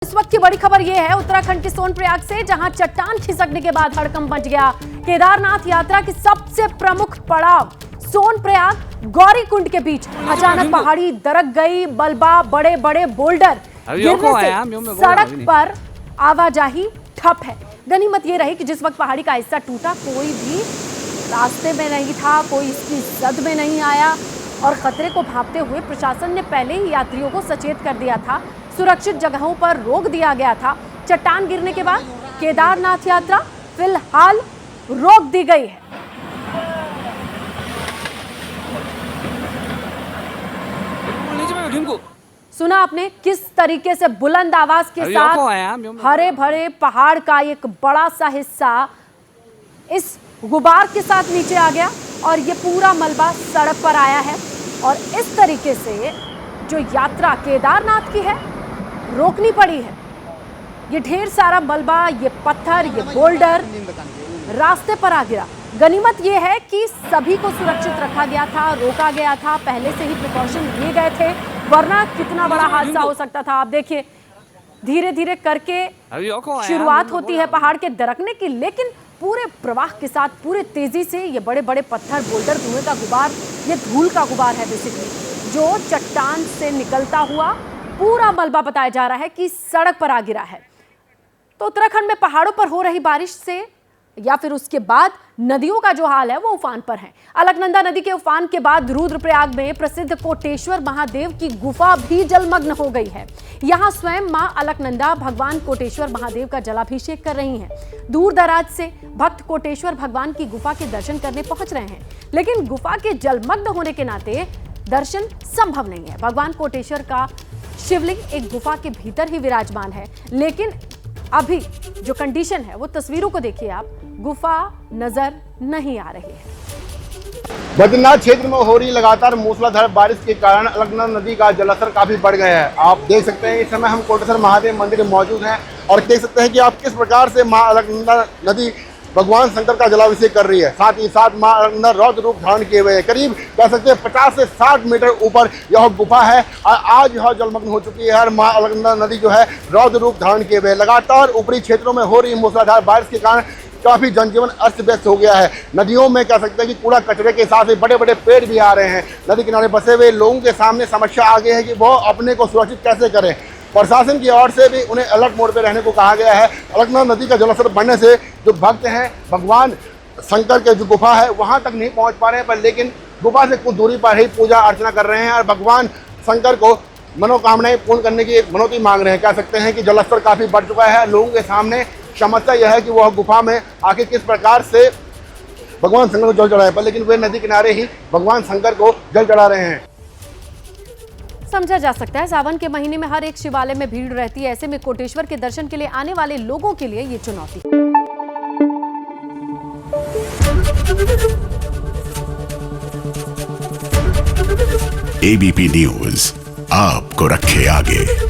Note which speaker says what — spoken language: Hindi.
Speaker 1: इस वक्त की बड़ी खबर यह है उत्तराखंड के सोनप्रयाग से, जहां चट्टान खिसकने के बाद हड़कंप मच गया। केदारनाथ यात्रा की सबसे प्रमुख पड़ाव सोनप्रयाग गौरीकुंड के बीच अचानक पहाड़ी दरक गई। मलबा, बड़े बड़े बोल्डर गिरने से सड़क पर आवाजाही ठप है। गनीमत यह रही कि जिस वक्त पहाड़ी का हिस्सा टूटा, कोई भी रास्ते में नहीं था, कोई इसकी जद में नहीं आया और खतरे को भांपते हुए प्रशासन ने पहले ही यात्रियों को सचेत कर दिया था। सुरक्षित जगहों पर रोक दिया गया था। चट्टान गिरने के बाद केदारनाथ यात्रा फिलहाल रोक दी गई है। सुना आपने किस तरीके से बुलंद आवाज के साथ हरे भरे पहाड़ का एक बड़ा सा हिस्सा इस गुबार के साथ नीचे आ गया और ये पूरा मलबा सड़क पर आया है। और इस तरीके से जो यात्रा केदारनाथ की है रोकनी पड़ी है। ये ढेर सारा मलबा, ये पत्थर, ये बोल्डर रास्ते पर आ गिरा। गनीमत ये है कि सभी को सुरक्षित रखा गया था, रोका गया था, पहले से ही प्रिकॉशन लिए गए थे, वरना कितना बड़ा हादसा हो सकता था। आप देखिए, धीरे धीरे करके शुरुआत होती है पहाड़ के दरकने की, लेकिन पूरे प्रवाह के साथ, पूरे तेजी से ये बड़े बड़े पत्थर, बोल्डर, धुएं का गुबार, ये धूल का गुबार है बेसिकली, जो चट्टान से निकलता हुआ पूरा मलबा बताया जा रहा है कि सड़क पर आ गिरा है। तो उत्तराखंड में पहाड़ों पर हो रही बारिश से या फिर उसके बाद नदियों का जो हाल है वो उफान पर है। अलकनंदा नदी के उफान के बाद रुद्रप्रयाग में प्रसिद्ध कोटेश्वर महादेव की गुफा भी जलमग्न हो गई है। यहां स्वयं मां अलकनंदा भगवान कोटेश्वर महादेव का जलाभिषेक कर रही हैं। दूर दराज से भक्त कोटेश्वर भगवान की गुफा के दर्शन करने पहुंच रहे हैं, लेकिन गुफा के जलमग्न होने के नाते दर्शन संभव नहीं है। भगवान कोटेश्वर का शिवलिंग एक गुफा के भीतर ही विराजमान है, लेकिन अभी जो कंडीशन है वो तस्वीरों को देखिए आप, गुफा नजर नहीं आ रही है।
Speaker 2: बद्रीनाथ क्षेत्र में हो रही लगातार मूसलाधार बारिश के कारण अलकनंदा नदी का जलस्तर काफी बढ़ गया है। आप देख सकते हैं इस समय हम कोटेश्वर महादेव मंदिर में मौजूद हैं और देख सकते हैं कि आप किस प्रकार से मां अलकनंदा नदी भगवान शंकर का जलाभिषेक कर रही है। साथ ही साथ मां अलकनंदा रौद्र रूप धारण किए हुए है। करीब कह सकते हैं 50 से 60 मीटर ऊपर यह गुफा है और आज यह जलमग्न हो चुकी है और मां अलकनंदा नदी जो है रौद्र रूप धारण किए हुए है। लगातार ऊपरी क्षेत्रों में हो रही मूसलाधार बारिश के कारण काफी जनजीवन अस्त व्यस्त हो गया है। नदियों में कह सकते हैं कि कूड़ा कचरे के साथ ही बड़े बड़े पेड़ भी आ रहे हैं। नदी किनारे बसे हुए लोगों के सामने समस्या आ गई है कि वो अपने को सुरक्षित कैसे करें। प्रशासन की ओर से भी उन्हें अलर्ट मोड पे रहने को कहा गया है। अलकनंदा नदी का जलस्तर बढ़ने से जो भक्त हैं भगवान शंकर के जो गुफा है वहां तक नहीं पहुंच पा रहे हैं, पर लेकिन गुफा से कुछ दूरी पर ही पूजा अर्चना कर रहे हैं और भगवान शंकर को मनोकामनाएं पूर्ण करने की एक मनौती मांग रहे हैं। कह सकते हैं कि जलस्तर काफी बढ़ चुका है। लोगों के सामने समस्या यह है कि वह गुफा में आके किस प्रकार से भगवान शंकर को जल चढ़ाए, पर लेकिन वे नदी किनारे ही भगवान शंकर को जल चढ़ा रहे हैं।
Speaker 1: समझा जा सकता है सावन के महीने में हर एक शिवालय में भीड़ रहती है। ऐसे में कोटेश्वर के दर्शन के लिए आने वाले लोगों के लिए ये चुनौती।
Speaker 3: एबीपी न्यूज आपको रखे आगे।